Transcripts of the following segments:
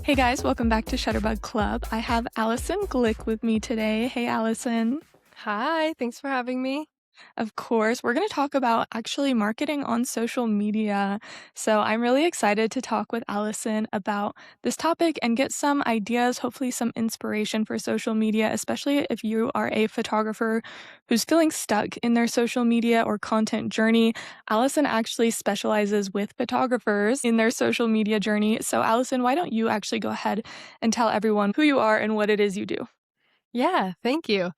Hey guys, welcome back to Shutterbug Club. I have Alyson Glick with me today. Hey Alyson. Hi, thanks for having me. Of course, we're going to talk about actually marketing on social media. So I'm really excited to talk with Alyson about this topic and get some ideas, hopefully some inspiration for social media, especially if you are a photographer who's feeling stuck in their social media or content journey. Alyson actually specializes with photographers in their social media journey. So Alyson, why don't you actually go ahead and tell everyone who you are and what it is you do? Yeah, thank you.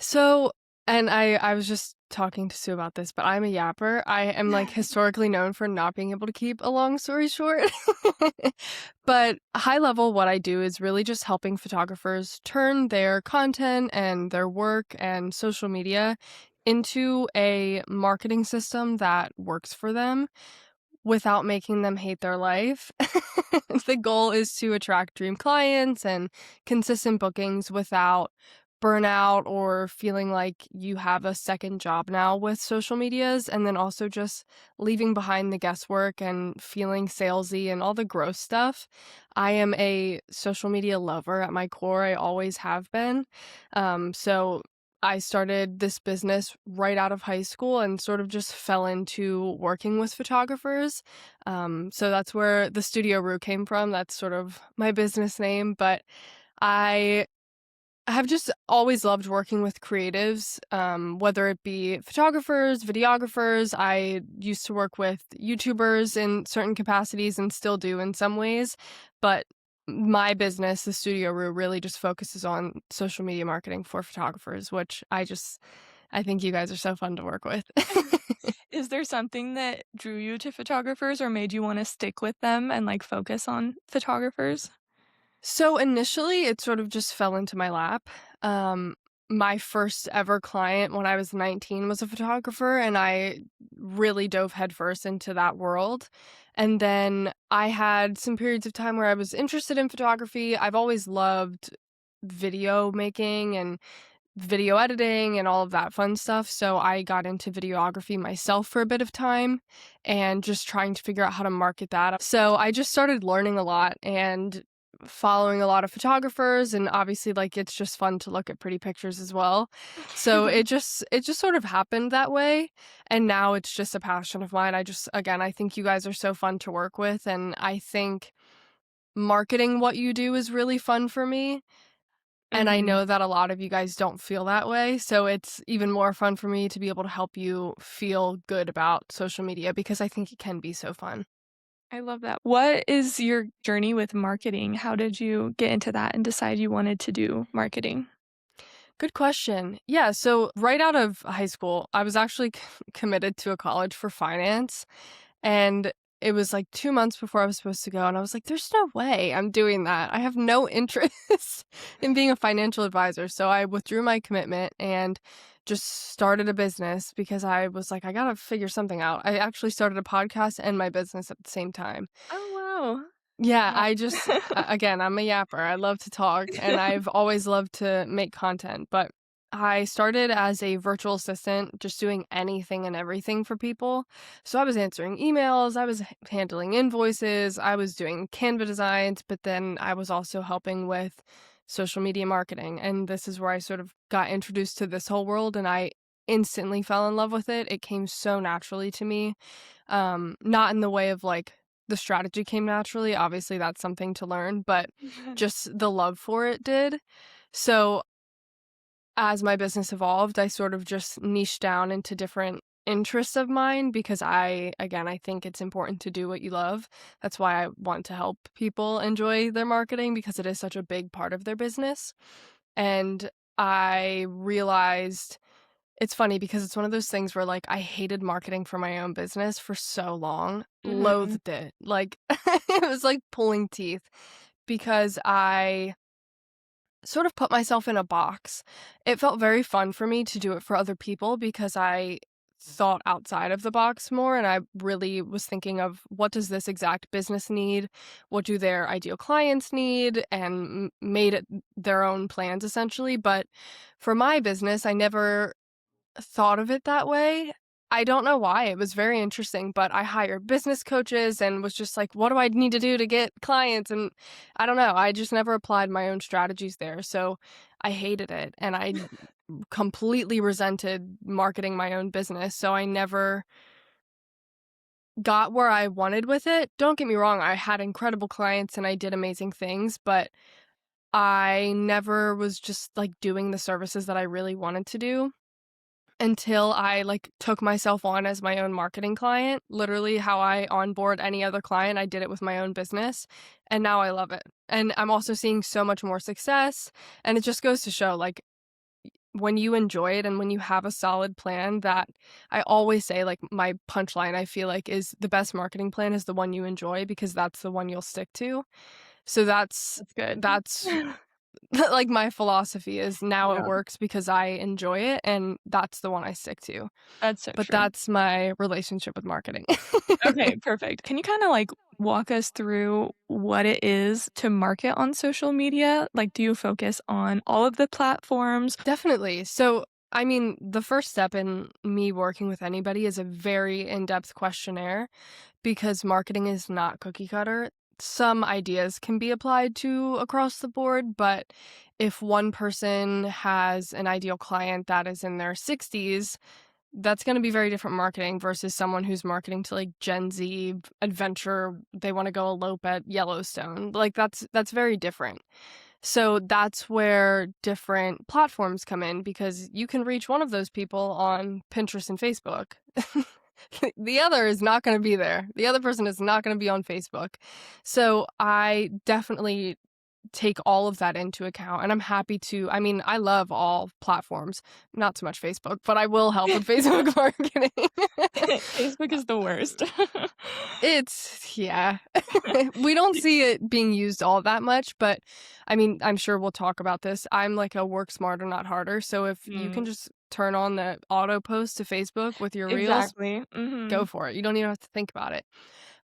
So, and I was just talking to Sue about this, but I'm a yapper. I am like historically known for not being able to keep a long story short. But high level, what I do is really just helping photographers turn their content and their work and social media into a marketing system that works for them without making them hate their life. The goal is to attract dream clients and consistent bookings without burnout or feeling like you have a second job now with social medias, and then also just leaving behind the guesswork and feeling salesy and all the gross stuff. I am a social media lover at my core. I always have been. So I started this business right out of high school and sort of just fell into working with photographers. So that's where the Studio Rue came from. That's sort of my business name. But I have just always loved working with creatives, whether it be photographers, videographers. I used to work with YouTubers in certain capacities and still do in some ways. But my business, the Studio Roo, really just focuses on social media marketing for photographers, which I think you guys are so fun to work with. Is there something that drew you to photographers or made you wanna stick with them and, like, focus on photographers? So initially, it sort of just fell into my lap. Um, my first ever client when I was 19 was a photographer, and I really dove headfirst into that world. And then I had some periods of time where I was interested in photography. I've always loved video making and video editing and all of that fun stuff. So I got into videography myself for a bit of time and just trying to figure out how to market that. So I just started learning a lot and following a lot of photographers, and obviously like it's just fun to look at pretty pictures as well. So it just sort of happened that way, and now it's just a passion of mine. I think you guys are so fun to work with, and I think marketing what you do is really fun for me. And I Mhm. know that a lot of you guys don't feel that way, so it's even more fun for me to be able to help you feel good about social media because I think it can be so fun. I love that. What is your journey with marketing? How did you get into that and decide you wanted to do marketing? Good question. Yeah, so right out of high school, I was actually committed to a college for finance, and it was like 2 months before I was supposed to go, and I was like, "There's no way I'm doing that. I have no interest in being a financial advisor." So I withdrew my commitment and just started a business because I was like, "I gotta figure something out." I actually started a podcast and my business at the same time. Oh, wow. Yeah, Wow. again, I'm a yapper. I love to talk and I've always loved to make content, but I started as a virtual assistant, just doing anything and everything for people. So I was answering emails, I was handling invoices, I was doing Canva designs, but then I was also helping with social media marketing. And this is where I sort of got introduced to this whole world and I instantly fell in love with it. It came so naturally to me. Not in the way of like the strategy came naturally. Obviously, that's something to learn, but just the love for it did. So, as my business evolved, I sort of just niched down into different interests of mine because I think it's important to do what you love. That's why I want to help people enjoy their marketing because it is such a big part of their business. And I realized it's funny because it's one of those things where, like, I hated marketing for my own business for so long, Mhm. loathed it, like, it was like pulling teeth because I sort of put myself in a box. It felt very fun for me to do it for other people because I thought outside of the box more, and I really was thinking of what does this exact business need? What do their ideal clients need? And made it their own plans, essentially, but for my business, I never thought of it that way. I don't know why, it was very interesting, but I hired business coaches and was just like, "What do I need to do to get clients?" And I don't know, I just never applied my own strategies there, so I hated it, and I completely resented marketing my own business, so I never got where I wanted with it. Don't get me wrong, I had incredible clients and I did amazing things, but I never was just, like, doing the services that I really wanted to do. Until I, like, took myself on as my own marketing client. Literally how I onboard any other client, I did it with my own business, and now I love it. And I'm also seeing so much more success, and it just goes to show, like, when you enjoy it and when you have a solid plan that I always say, like, my punchline, I feel like, is the best marketing plan is the one you enjoy because that's the one you'll stick to. So That's good. that's like, my philosophy is now it Yeah, works because I enjoy it, and that's the one I stick to. that's so But true. that's my relationship with marketing. Okay, perfect. Can you kinda, like, walk us through what it is to market on social media? Like, do you focus on all of the platforms? Definitely. So, I mean, the first step in me working with anybody is a very in-depth questionnaire because marketing is not cookie cutter. Some ideas can be applied to across the board, but if one person has an ideal client that is in their 60s, that's gonna be very different marketing versus someone who's marketing to, like, Gen Z adventure, they wanna go elope at Yellowstone. Like, that's very different. So that's where different platforms come in because you can reach one of those people on Pinterest and Facebook. The other is not gonna be there. The other person is not gonna be on Facebook. So I definitely take all of that into account, and I'm happy to I mean, I love all platforms, not so much Facebook, but I will help with Facebook marketing. Facebook is the worst. It's yeah. We don't see it being used all that much, but, I mean, I'm sure we'll talk about this. I'm like a work smarter, not harder, so if you can Mm, just turn on the auto post to Facebook with your reels, exactly. go Mhm. for it. You don't even have to think about it.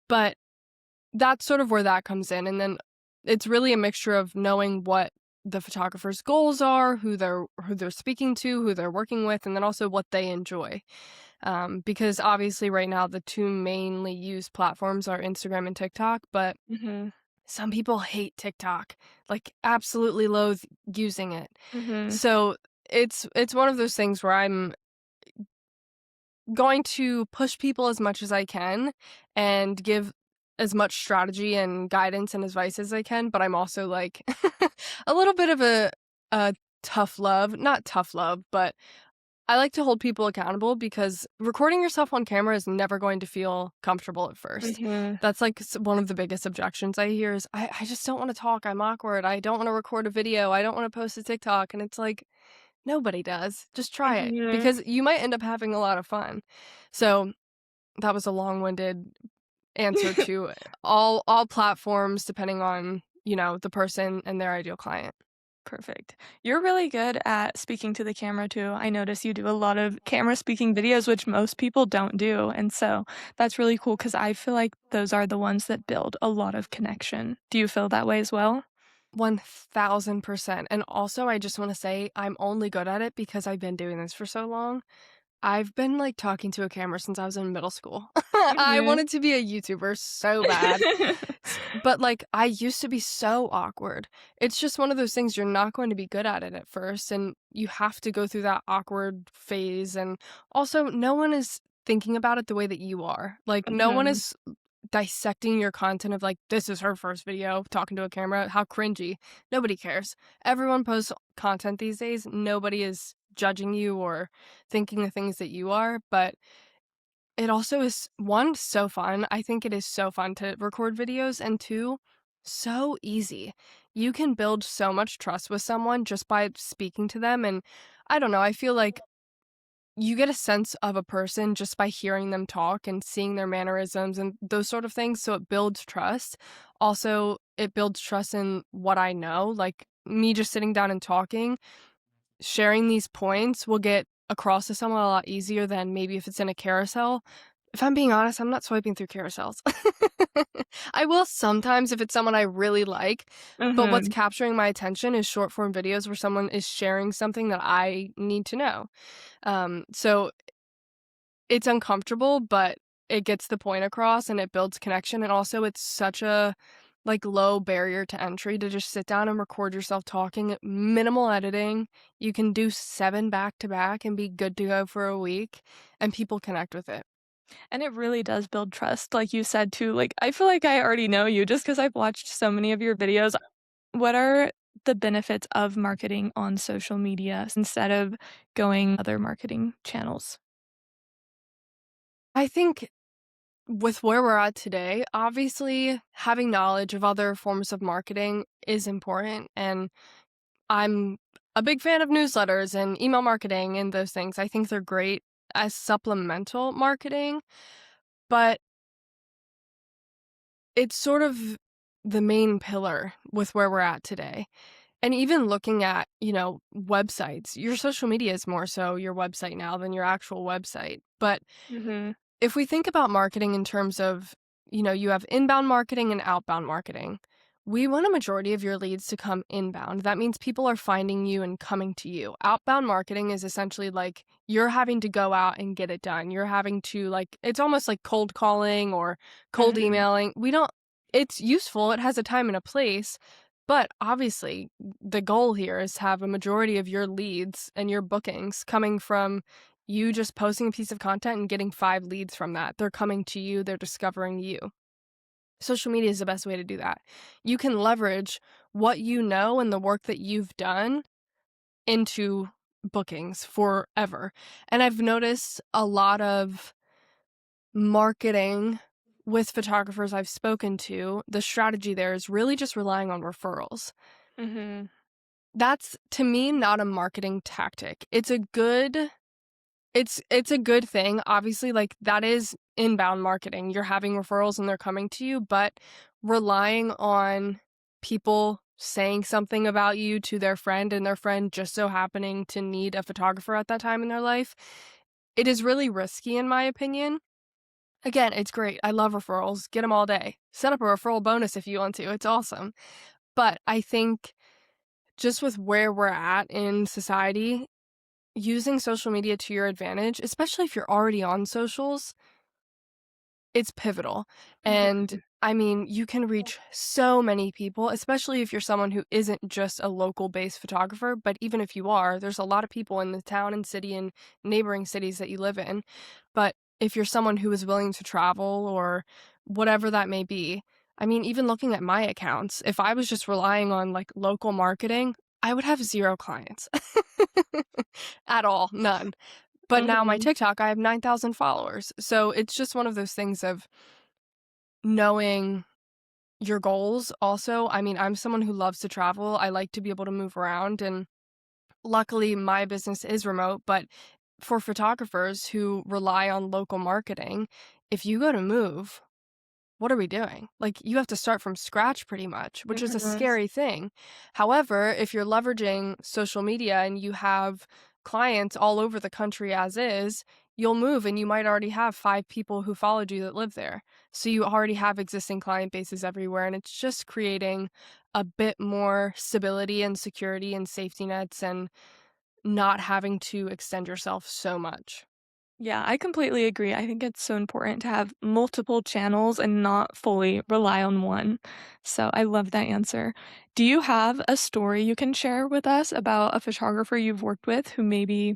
But that's sort of where that comes in, and then it's really a mixture of knowing what the photographer's goals are, who they're speaking to, who they're working with, and then also what they enjoy. Because obviously right now the two mainly used platforms are Instagram and TikTok, but Mhm. some people hate TikTok, like absolutely loathe using it. Mhm. So it's one of those things where I'm going to push people as much as I can and give as much strategy and guidance and advice as I can, but I'm also like a little bit of a tough love, not tough love, but I like to hold people accountable because recording yourself on camera is never going to feel comfortable at first. Mhm. That's like one of the biggest objections I hear is I just don't want to talk. I'm awkward. I don't want to record a video. I don't want to post a TikTok. And it's like, nobody does. Just try it Mhm. because you might end up having a lot of fun. So that was a long-winded answer to all platforms depending on, the person and their ideal client. Perfect. You're really good at speaking to the camera too. I notice you do a lot of camera speaking videos, which most people don't do, and so that's really cool because I feel like those are the ones that build a lot of connection. Do you feel that way as well? 1000%. And also, I just want to say I'm only good at it because I've been doing this for so long. I've been, like, talking to a camera since I was in middle school. I Mhm. wanted to be a YouTuber so bad, but, like, I used to be so awkward. It's just one of those things you're not going to be good at it at first, and you have to go through that awkward phase, and also, no one is thinking about it the way that you are. Like, no one Mhm. is dissecting your content of, like, "This is her first video talking to a camera, how cringy." Nobody cares. Everyone posts content these days, nobody is judging you or thinking the things that you are, but it also is, 1, so fun. I think it is so fun to record videos, and 2, so easy. You can build so much trust with someone just by speaking to them, and I don't know, I feel like you get a sense of a person just by hearing them talk and seeing their mannerisms and those sort of things, so it builds trust. Also, it builds trust in what I know, like, me just sitting down and talking, sharing these points will get across to someone a lot easier than maybe if it's in a carousel. If I'm being honest, I'm not swiping through carousels. I will sometimes if it's someone I really like, but what's Mhm. capturing my attention is short form videos where someone is sharing something that I need to know. So it's uncomfortable, but it gets the point across and it builds connection, and also it's such a, like, low barrier to entry to just sit down and record yourself talking, minimal editing. You can do 7 back to back and be good to go for a week, and people connect with it. And it really does build trust, like you said too, like, I feel like I already know you just because 'cause I've watched so many of your videos. What are the benefits of marketing on social media instead of going other marketing channels? I think with where we're at today, obviously, having knowledge of other forms of marketing is important, and I'm a big fan of newsletters and email marketing and those things. I think they're great as supplemental marketing, but it's sort of the main pillar with where we're at today. And even looking at, websites, your social media is more so your website now than your actual website. But Mhm, if we think about marketing in terms of, you have inbound marketing and outbound marketing. We want a majority of your leads to come inbound. That means people are finding you and coming to you. Outbound marketing is essentially like you're having to go out and get it done. You're having to, like, it's almost like cold calling or cold mhm. emailing. We don't, it's useful. It has a time and a place. But obviously, the goal here is to have a majority of your leads and your bookings coming from you just posting a piece of content and getting 5 leads from that. They're coming to you, they're discovering you. Social media is the best way to do that. You can leverage what you know and the work that you've done into bookings forever. And I've noticed a lot of marketing with photographers I've spoken to, the strategy there is really just relying on referrals. Mhm. That's, to me, not a marketing tactic. It's a good thing, obviously, like, that is inbound marketing, you're having referrals and they're coming to you, but relying on people saying something about you to their friend and their friend just so happening to need a photographer at that time in their life, it is really risky in my opinion. Again, it's great, I love referrals, get them all day. Set up a referral bonus if you want to, it's awesome. But I think just with where we're at in society, using social media to your advantage, especially if you're already on socials, it's pivotal. And Mhm. I mean, you can reach so many people, especially if you're someone who isn't just a local based photographer. But even if you are, there's a lot of people in the town and city and neighboring cities that you live in. But if you're someone who is willing to travel or whatever that may be, I mean, even looking at my accounts, if I was just relying on like local marketing, I would have 0 clients at all, none. But now my Mhm. TikTok, I have 9,000 followers. So it's just one of those things of knowing your goals also. I mean, I'm someone who loves to travel. I like to be able to move around, and luckily my business is remote, but for photographers who rely on local marketing, if you go to move, what are we doing? Like, you have to start from scratch pretty much, which is a Mhm. scary thing. However, if you're leveraging social media and you have clients all over the country as is, you'll move and you might already have 5 people who followed you that live there. So you already have existing client bases everywhere, and it's just creating a bit more stability and security and safety nets and not having to extend yourself so much. Yeah, I completely agree. I think it's so important to have multiple channels and not fully rely on one. So I love that answer. Do you have a story you can share with us about a photographer you've worked with who maybe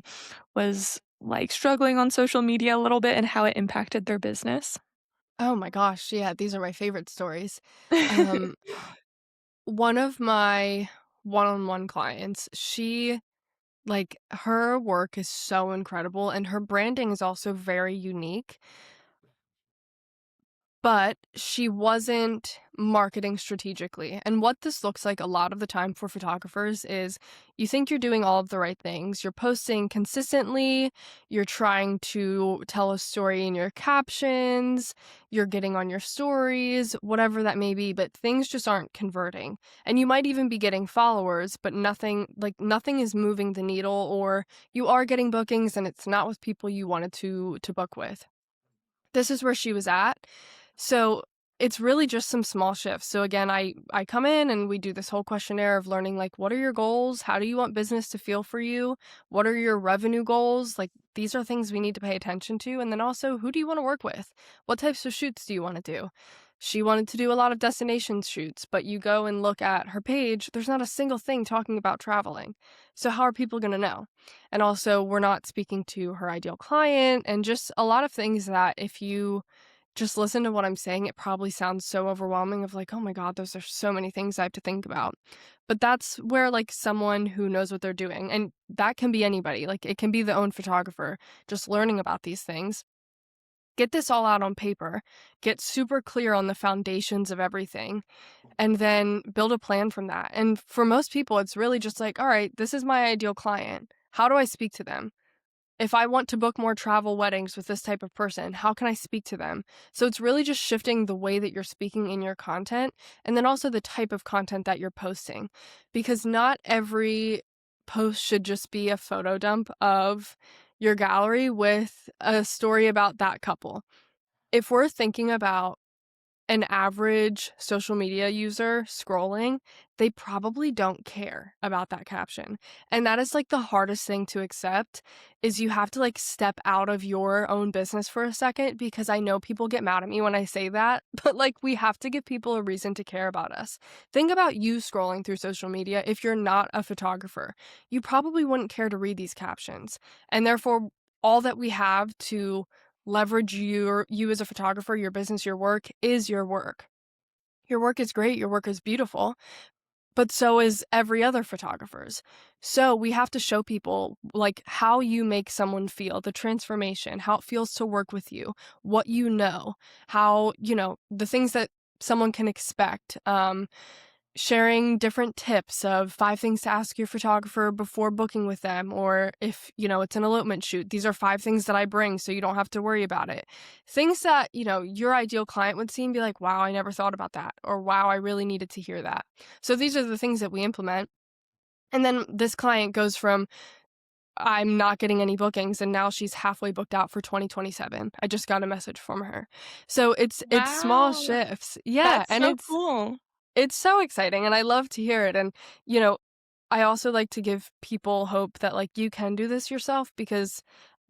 was like struggling on social media a little bit and how it impacted their business? Oh my gosh, yeah, these are my favorite stories. Um One of my one-on-one clients, her work is so incredible and her branding is also very unique. But she wasn't marketing strategically. And what this looks like a lot of the time for photographers is you think you're doing all of the right things. You're posting consistently, you're trying to tell a story in your captions, you're getting on your stories, whatever that may be, but things just aren't converting. And you might even be getting followers, but nothing is moving the needle, or you are getting bookings and it's not with people you wanted to book with. This is where she was at. So it's really just some small shifts. So again, I come in and we do this whole questionnaire of learning like what are your goals? How do you want business to feel for you? What are your revenue goals? Like these are things we need to pay attention to. And then also, who do you want to work with? What types of shoots do you want to do? She wanted to do a lot of destination shoots, but you go and look at her page, there's not a single thing talking about traveling. So how are people going to know? And also, we're not speaking to her ideal client and just a lot of things that if you just listen to what I'm saying, it probably sounds so overwhelming of like, "Oh my god, those are so many things I have to think about." But that's where, like, someone who knows what they're doing and that can be anybody, like, it can be the own photographer, just learning about these things. Get this all out on paper, get super clear on the foundations of everything, and then build a plan from that. And for most people, it's really just like, "Alright, this is my ideal client. How do I speak to them? If I want to book more travel weddings with this type of person, how can I speak to them?" So it's really just shifting the way that you're speaking in your content and then also the type of content that you're posting. Because not every post should just be a photo dump of your gallery with a story about that couple. If we're thinking about an average social media user scrolling, they probably don't care about that caption. And that is like the hardest thing to accept is you have to like step out of your own business for a second because I know people get mad at me when I say that, but like we have to give people a reason to care about us. Think about you scrolling through social media if you're not a photographer. You probably wouldn't care to read these captions. And therefore all that we have to leverage you as a photographer, your business, your work is your work. Your work is great, your work is beautiful, but so is every other photographer's. So we have to show people like how you make someone feel, the transformation, how it feels to work with you, what you know, how, the things that someone can expect. Sharing different tips of 5 things to ask your photographer before booking with them, or if, it's an elopement shoot, these are 5 things that I bring so you don't have to worry about it. Things that, your ideal client would see and be like, wow, I never thought about that, or wow, I really needed to hear that. So these are the things that we implement. And then this client goes from, I'm not getting any bookings, and now she's halfway booked out for 2027. I just got a message from her. So it's small Wow, shifts. Yeah, that's and so cool. it's so exciting, and I love to hear it, and, you know, I also like to give people hope that, like, you can do this yourself because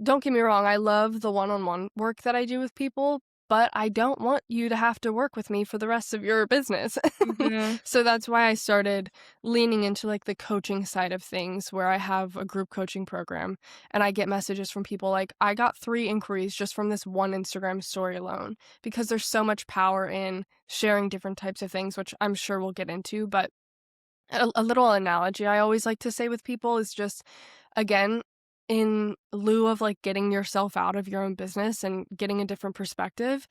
don't get me wrong, I love the one-on-one work that I do with people, but I don't want you to have to work with me for the rest of your business. Mhm. So that's why I started leaning into, like, the coaching side of things where I have a group coaching program, and I get messages from people like, "I got 3 inquiries just from this one Instagram story alone," because there's so much power in sharing different types of things, which I'm sure we'll get into, but a little analogy I always like to say with people is just, again, in lieu of, like, getting yourself out of your own business and getting a different perspective,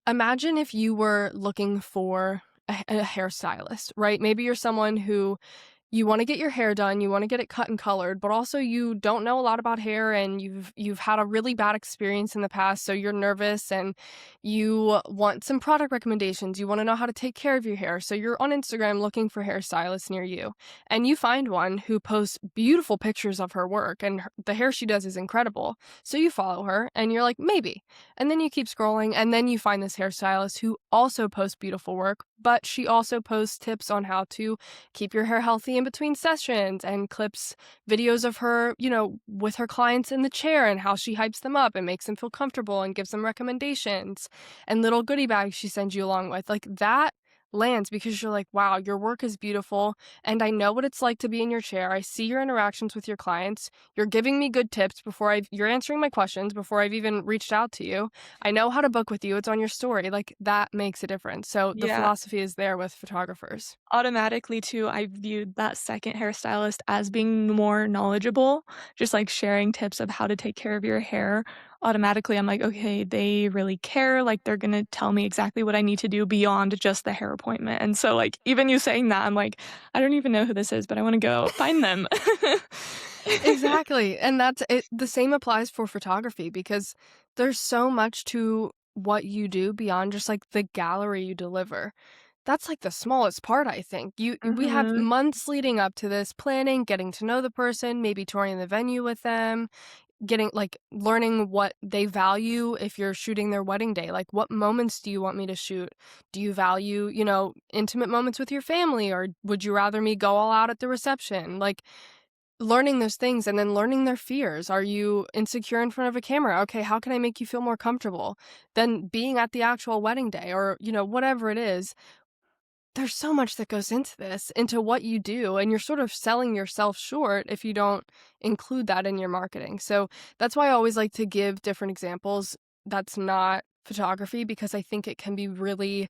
imagine if you were looking for a hairstylist, right? Maybe you're someone who you wanna get your hair done, you wanna get it cut and colored, but also you don't know a lot about hair and you've had a really bad experience in the past, so you're nervous and you want some product recommendations, you wanna know how to take care of your hair, so you're on Instagram looking for hairstylists near you, and you find one who posts beautiful pictures of her work, and the hair she does is incredible, so you follow her, and you're like, "Maybe," and then you keep scrolling, and then you find this hairstylist who also posts beautiful work, but she also posts tips on how to keep your hair healthy in between sessions and clips videos of her, with her clients in the chair and how she hypes them up and makes them feel comfortable and gives them recommendations and little goodie bags she sends you along with. Like that lands because you're like, wow, your work is beautiful. And I know what it's like to be in your chair. I see your interactions with your clients. You're giving me good tips you're answering my questions before I've even reached out to you. I know how to book with you. It's on your story. Like that makes a difference. So the Yeah. philosophy is there with photographers. Automatically too, I viewed that second hairstylist as being more knowledgeable, just, like, sharing tips of how to take care of your hair. Automatically, I'm like, "Okay, they really care, like, they're gonna tell me exactly what I need to do beyond just the hair appointment," and so, like, even you saying that, I'm like, "I don't even know who this is, but I wanna go find them." Exactly, and that's it the same applies for photography because there's so much to what you do beyond just, like, the gallery you deliver. That's, like, the smallest part, I think. We have Mhm. months leading up to this, planning, getting to know the person, maybe touring the venue with them, learning what they value if you're shooting their wedding day. Like, what moments do you want me to shoot? Do you value, intimate moments with your family, or would you rather me go all out at the reception? Like, learning those things and then learning their fears. Are you insecure in front of a camera? Okay, how can I make you feel more comfortable? Then being at the actual wedding day, or, whatever it is, there's so much that goes into this, into what you do, and you're sort of selling yourself short if you don't include that in your marketing. So that's why I always like to give different examples that's not photography, because I think it can be really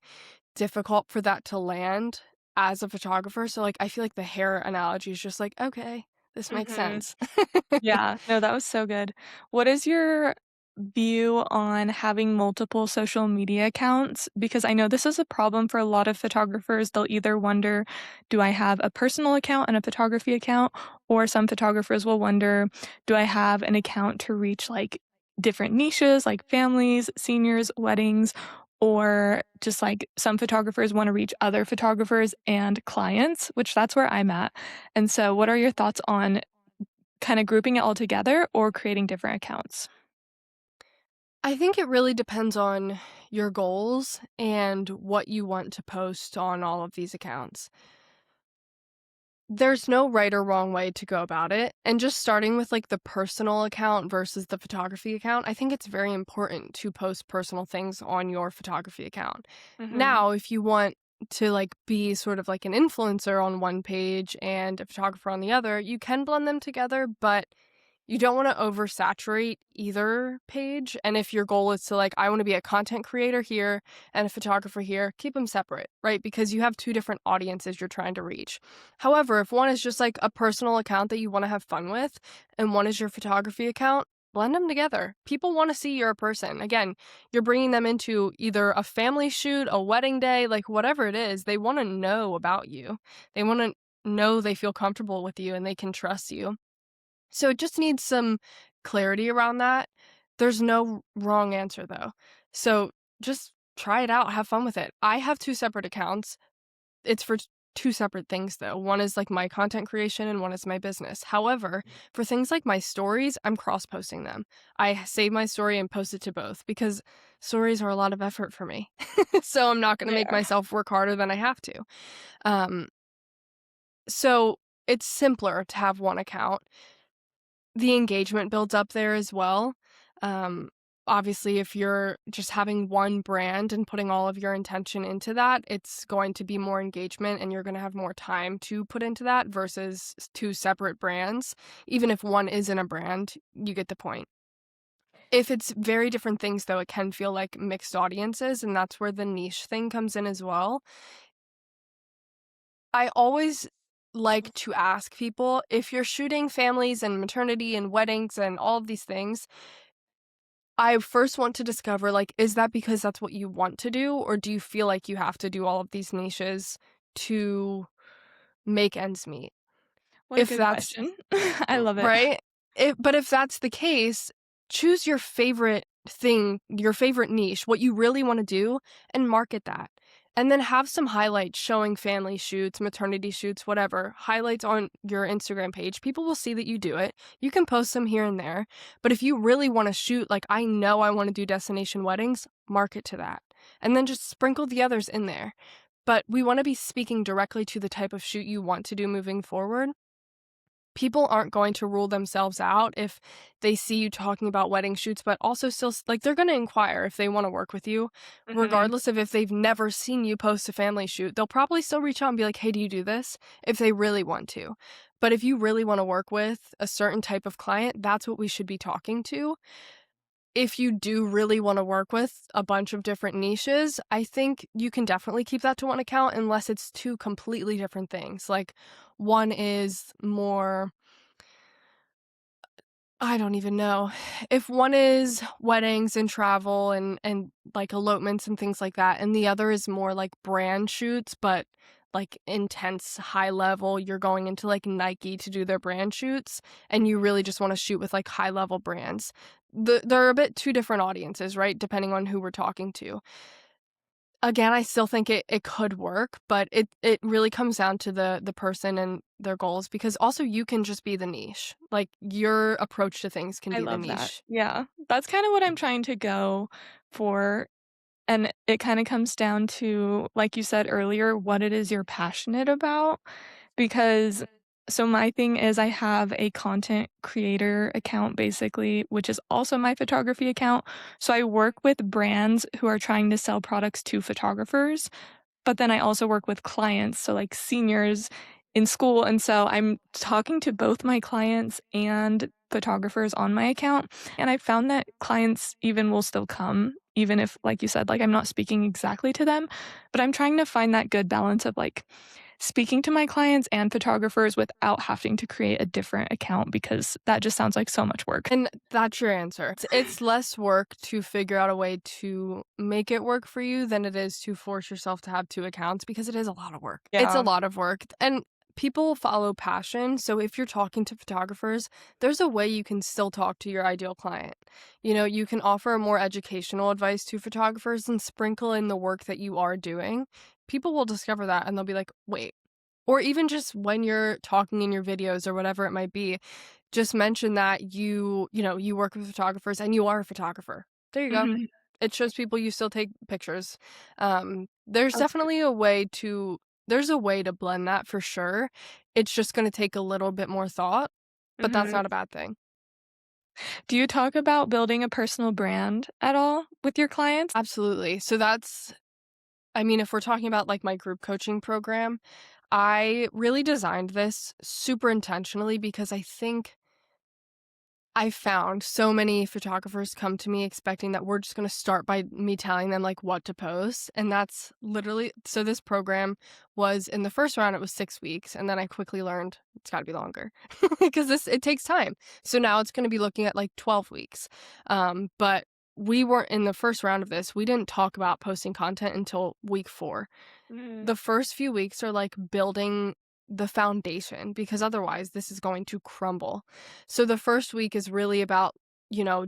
difficult for that to land as a photographer. So, like, I feel like the hair analogy is just like, okay, this makes Mhm. sense. Yeah, no, that was so good. What is your view on having multiple social media accounts? Because I know this is a problem for a lot of photographers. They'll either wonder, do I have a personal account and a photography account? Or some photographers will wonder, do I have an account to reach like different niches, like families, seniors, weddings? Or just like some photographers want to reach other photographers and clients, which that's where I'm at. And so, what are your thoughts on kinda grouping it all together or creating different accounts? I think it really depends on your goals and what you want to post on all of these accounts. There's no right or wrong way to go about it, and just starting with, like, the personal account versus the photography account, I think it's very important to post personal things on your photography account. Mhm. Now, if you want to, like, be sort of like an influencer on one page and a photographer on the other, you can blend them together, but you don't wanna oversaturate either page, and if your goal is to, like, I wanna be a content creator here and a photographer here, keep them separate, right? Because you have 2 different audiences you're trying to reach. However, if one is just, like, a personal account that you wanna have fun with, and one is your photography account, blend them together. People wanna see you're a person. Again, you're bringing them into either a family shoot, a wedding day, like, whatever it is, they wanna know about you. They wanna know they feel comfortable with you and they can trust you. So it just needs some clarity around that. There's no wrong answer though. So just try it out, have fun with it. I have 2 separate accounts. It's for 2 separate things though. One is like my content creation and one is my business. However, for things like my stories, I'm cross-posting them. I save my story and post it to both because stories are a lot of effort for me. So I'm not gonna They make are. myself work harder than I have to. Um, so it's simpler to have one account. The engagement builds up there as well. Um, Obviously, if you're just having one brand and putting all of your intention into that, it's going to be more engagement and you're gonna have more time to put into that versus 2 separate brands. Even if one isn't a brand, you get the point. If it's very different things, though, it can feel like mixed audiences, and that's where the niche thing comes in as well. I always like to ask people, if you're shooting families and maternity and weddings and all of these things, I first want to discover, like, is that because that's what you want to do, or do you feel like you have to do all of these niches to make ends meet? What a If good that's question. I love it. right? If that's the case, choose your favorite thing, your favorite niche, what you really wanna do, and market that. And then have some highlights showing family shoots, maternity shoots, whatever, highlights on your Instagram page. People will see that you do it. You can post some here and there, but if you really wanna shoot, like, I know I wanna do destination weddings, market to that. And then just sprinkle the others in there. But we wanna be speaking directly to the type of shoot you want to do moving forward. People aren't going to rule themselves out if they see you talking about wedding shoots, but also still like, they're gonna inquire if they wanna work with you, Mhm. regardless of if they've never seen you post a family shoot. They'll probably still reach out and be like, "Hey, do you do this?" if they really want to. But if you really wanna work with a certain type of client, that's what we should be talking to. If you do really wanna work with a bunch of different niches, I think you can definitely keep that to one account unless it's 2 completely different things. Like, one is more, I don't even know. If one is weddings and travel and, like, elopements and things like that, and the other is more, like, brand shoots, but, like, intense high level, you're going into, like, Nike to do their brand shoots, and you really just wanna shoot with, like, high level brands. They're a bit 2 different audiences, right, depending on who we're talking to. Again, I still think it could work, but it really comes down to the person and their goals because also you can just be the niche. Like, your approach to things can I be the love that. niche. Yeah. That's kinda what I'm trying to go for, and it kinda comes down to, like you said earlier, what it is you're passionate about. Because so my thing is I have a content creator account basically, which is also my photography account. So I work with brands who are trying to sell products to photographers, but then I also work with clients, so like seniors in school, and so I'm talking to both my clients and photographers on my account, and I found that clients even will still come, even if, like you said, like, I'm not speaking exactly to them, but I'm trying to find that good balance of, like, speaking to my clients and photographers without having to create a different account because that just sounds like so much work. And that's your answer. It's less work to figure out a way to make it work for you than it is to force yourself to have 2 accounts because it is a lot of work. It's a Yeah. lot of work, and people follow passion, so if you're talking to photographers, there's a way you can still talk to your ideal client. You know, you can offer more educational advice to photographers and sprinkle in the work that you are doing. People will discover that and they'll be like, "Wait." Or even just when you're talking in your videos or whatever it might be, just mention that you work with photographers and you are a photographer. There you go. Mhm. It shows people you still take pictures. There's That's definitely there's a way to blend that for sure. It's just gonna take a little bit more thought, but that's Mhm. not a bad thing. Do you talk about building a personal brand at all with your clients? Absolutely. So that's I mean, if we're talking about, like, my group coaching program, I really designed this super intentionally because I think I found so many photographers come to me expecting that we're just gonna start by me telling them, like, what to post, and that's literally so this program was in the first round, it was 6 weeks, and then I quickly learned it's gotta be longer because this it takes time. So now it's gonna be looking at, like, 12 weeks. But we weren't in the first round of this, we didn't talk about posting content until week 4. Mhm. The first few weeks are like building the foundation because otherwise this is going to crumble. So the first week is really about,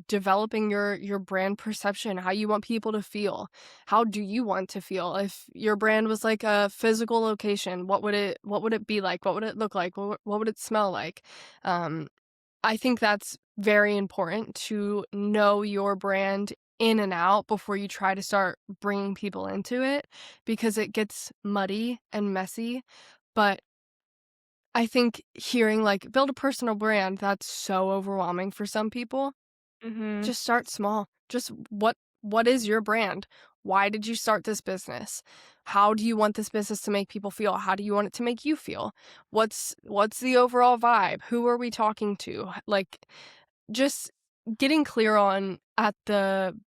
developing your brand perception, how you want people to feel. How do you want to feel? If your brand was like a physical location, what would it be like? What would it look like? What would it smell like? Um I think that's very important to know your brand in and out before you try to start bringing people into it because it gets muddy and messy. But I think hearing like build a personal brand, that's so overwhelming for some people. Mhm. Just start small. Just what is your brand? Why did you start this business? How do you want this business to make people feel? How do you want it to make you feel? What's the overall vibe? Who are we talking to? Like, just getting clear on at the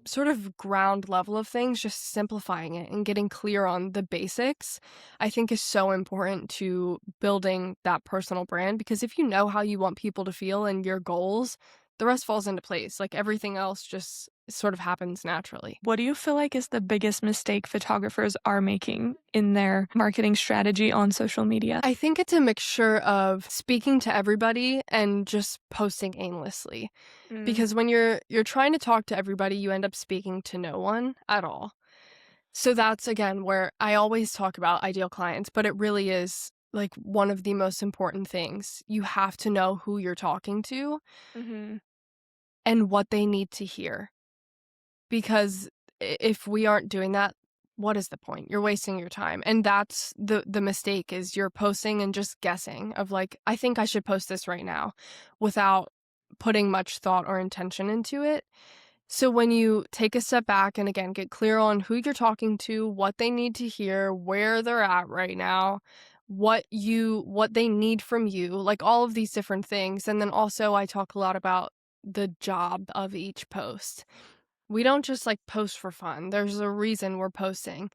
sort of ground level of things, just simplifying it and getting clear on the basics, I think is so important to building that personal brand because if you know how you want people to feel and your goals, the rest falls into place. Like everything else just sort of happens naturally. What do you feel like is the biggest mistake photographers are making in their marketing strategy on social media? I think it's a mixture of speaking to everybody and just posting aimlessly. Mm. Because when you're trying to talk to everybody, you end up speaking to no one at all. So that's again where I always talk about ideal clients, but it really is like one of the most important things. You have to know who you're talking to Mhm. and what they need to hear. Because if we aren't doing that, what is the point? You're wasting your time. And that's the mistake is you're posting and just guessing of like, I think I should post this right now without putting much thought or intention into it. So when you take a step back and again get clear on who you're talking to, what they need to hear, where they're at right now, what they need from you, like all of these different things. And then also I talk a lot about the job of each post. We don't just like post for fun. There's a reason we're posting.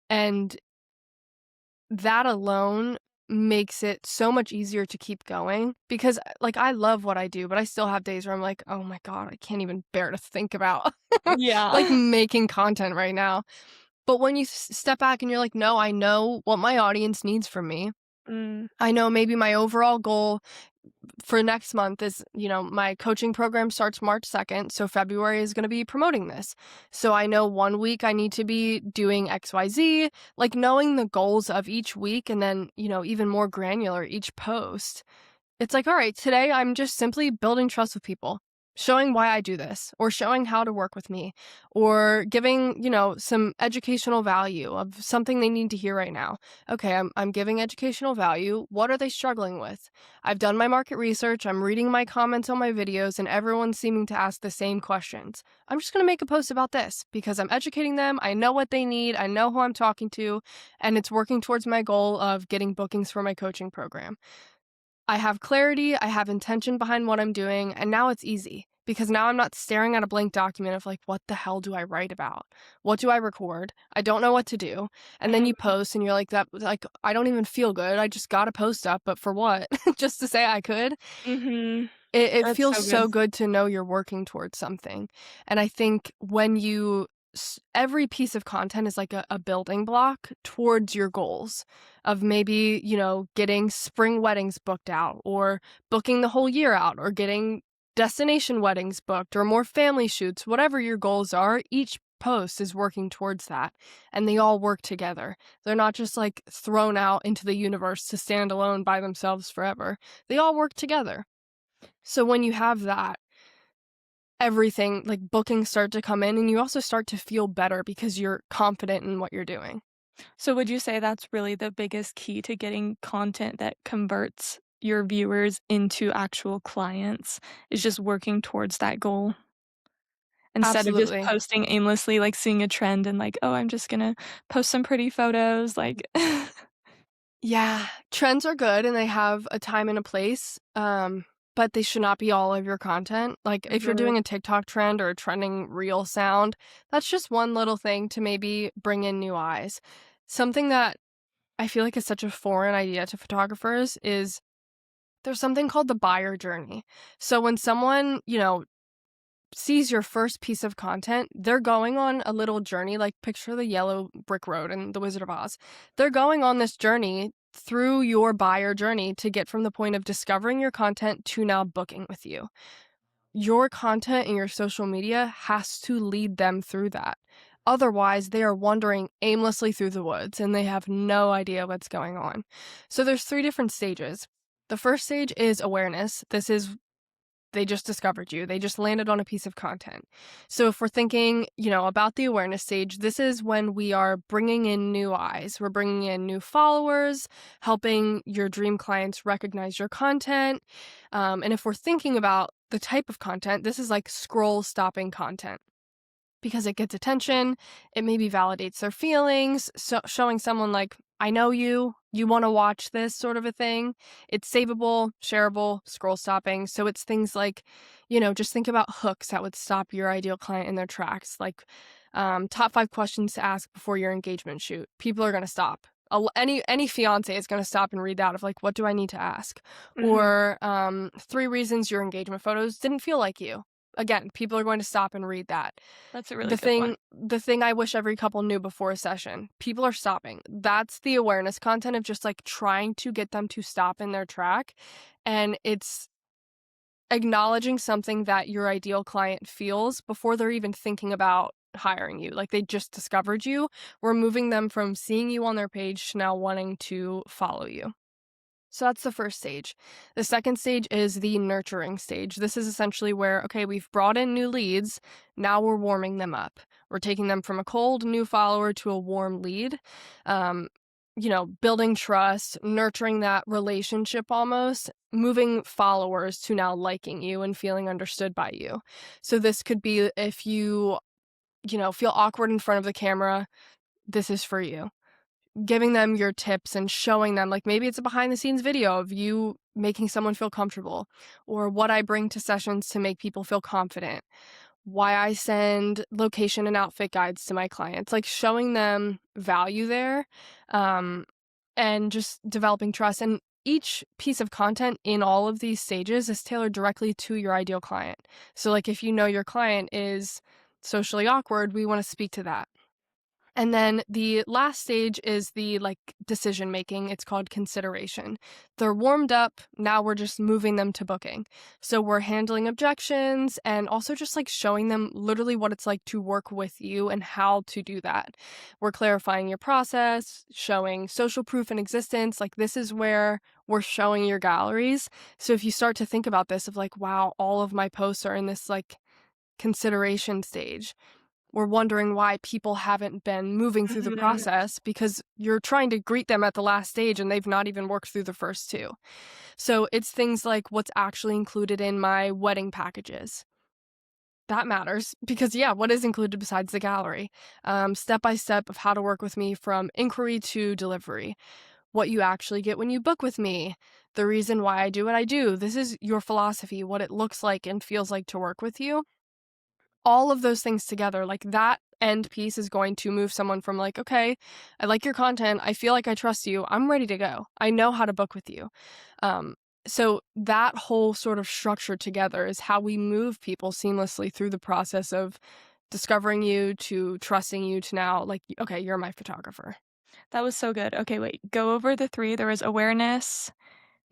And that alone makes it so much easier to keep going because like I love what I do, but I still have days where I'm like, "Oh my god, I can't even bear to think about like Yeah. making content right now." But when you step back and you're like, "No, I know what my audience needs from me. Mm. I know maybe my overall goal for next month is, my coaching program starts March 2nd. So February is going to be promoting this. So I know one week I need to be doing XYZ, like knowing the goals of each week and then, even more granular each post. It's like, all right, today I'm just simply building trust with people, showing why I do this, or showing how to work with me, or giving, some educational value of something they need to hear right now. Okay, I'm giving educational value. What are they struggling with? I've done my market research, I'm reading my comments on my videos, and everyone's seeming to ask the same questions. I'm just going to make a post about this because I'm educating them. I know what they need, I know who I'm talking to, and it's working towards my goal of getting bookings for my coaching program. I have clarity, I have intention behind what I'm doing, and now it's easy because now I'm not staring at a blank document of like, what the hell do I write about? What do I record? I don't know what to do. And then you post and you're like, I don't even feel good. I just got a post up, but for what? Just to say I could? Mhm. It That's feels so good. so good to know you're working towards something. And I think when every piece of content is like a building block towards your goals of maybe, getting spring weddings booked out or booking the whole year out or getting destination weddings booked or more family shoots, whatever your goals are, each post is working towards that and they all work together. They're not just like thrown out into the universe to stand alone by themselves forever. They all work together. So when you have that, everything like bookings start to come in and you also start to feel better because you're confident in what you're doing. So would you say that's really the biggest key to getting content that converts your viewers into actual clients, is just working towards that goal instead of just Absolutely. posting aimlessly, like seeing a trend and like, "Oh, I'm just gonna post some pretty photos," like Yeah, trends are good and they have a time and a place, but they should not be all of your content. Like if you're Right. doing a TikTok trend or a trending reel sound, that's just one little thing to maybe bring in new eyes. Something that I feel like is such a foreign idea to photographers is there's something called the buyer journey. So when someone, sees your first piece of content, they're going on a little journey, like picture the yellow brick road in The Wizard of Oz. They're going on this journey through your buyer journey to get from the point of discovering your content to now booking with you. Your content and your social media has to lead them through that. Otherwise, they are wandering aimlessly through the woods and they have no idea what's going on. So there's three different stages. The first stage is awareness. This is they just discovered you. They just landed on a piece of content. So if we're thinking, about the awareness stage, this is when we are bringing in new eyes. We're bringing in new followers, helping your dream clients recognize your content. And if we're thinking about the type of content, this is like scroll stopping content because it gets attention, it maybe validates their feelings, so showing someone like, I know you want to watch this sort of a thing. It's savable, shareable, scroll stopping. So it's things like, just think about hooks that would stop your ideal client in their tracks, like top 5 questions to ask before your engagement shoot. People are going to stop. Any fiance is going to stop and read that of like, what do I need to ask? Mhm. Or 3 reasons your engagement photos didn't feel like you. Again, people are going to stop and read that. That's a really The good one. thing the thing I wish every couple knew before a session, people are stopping. That's the awareness content of just, like, trying to get them to stop in their track, and it's acknowledging something that your ideal client feels before they're even thinking about hiring you, like, they just discovered you. We're moving them from seeing you on their page to now wanting to follow you. So that's the first stage. The second stage is the nurturing stage. This is essentially where, okay, we've brought in new leads. Now we're warming them up. We're taking them from a cold new follower to a warm lead. Um, building trust, nurturing that relationship almost, moving followers to now liking you and feeling understood by you. So this could be if you feel awkward in front of the camera, this is for you. Giving them your tips and showing them, like, maybe it's a behind the scenes video of you making someone feel comfortable, or what I bring to sessions to make people feel confident, why I send location and outfit guides to my clients, like, showing them value there, um, and just developing trust. And each piece of content in all of these stages is tailored directly to your ideal client. So, like, if you know your client is socially awkward, we wanna speak to that. And then the last stage is the like decision making. It's called consideration. They're warmed up. Now we're just moving them to booking. So we're handling objections and also just like showing them literally what it's like to work with you and how to do that. We're clarifying your process, showing social proof in existence. Like this is where we're showing your galleries. So if you start to think about this of like, wow, all of my posts are in this like consideration stage, we're wondering why people haven't been moving through the Mhm. process because you're trying to greet them at the last stage and they've not even worked through the first two. So it's things like what's actually included in my wedding packages. That matters because, yeah, what is included besides the gallery? Step by step of how to work with me from inquiry to delivery. What you actually get when you book with me. The reason why I do what I do. This is your philosophy, what it looks like and feels like to work with you. All of those things together, like that end piece is going to move someone from like, okay, I like your content. I feel like I trust you. I'm ready to go. I know how to book with you. Um, so that whole sort of structure together is how we move people seamlessly through the process of discovering you to trusting you to now like, okay, you're my photographer. That was so good. Okay, wait, go over the 3. There was awareness,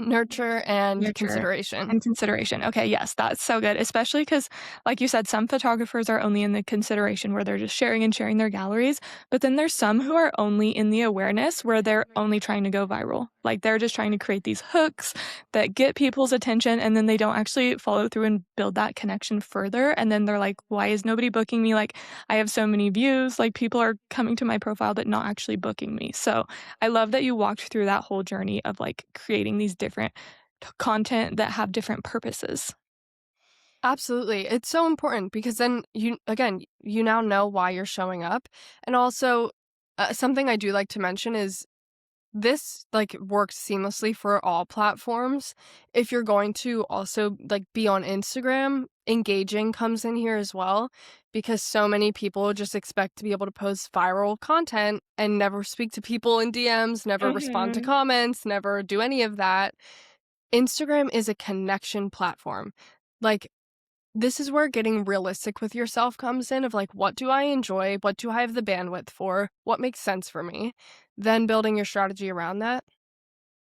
Nurture and nurture, consideration. and consideration. Okay, yes, that's so good, especially because, like you said, some photographers are only in the consideration where they're just sharing and sharing their galleries, but then there's some who are only in the awareness where they're only trying to go viral. Like, they're just trying to create these hooks that get people's attention, and then they don't actually follow through and build that connection further, and then they're like, "Why is nobody booking me? Like, I have so many views, like, people are coming to my profile but not actually booking me." So, I love that you walked through that whole journey of, like, creating these different content that have different purposes. Absolutely. It's so important because then you, again, you now know why you're showing up. And also, something I do like to mention is this like works seamlessly for all platforms. If you're going to also like be on Instagram, engaging comes in here as well because so many people just expect to be able to post viral content and never speak to people in DMs, never respond to Mhm. comments, never do any of that. Instagram is a connection platform. Like this is where getting realistic with yourself comes in of like, what do I enjoy? What do I have the bandwidth for? What makes sense for me? Then building your strategy around that.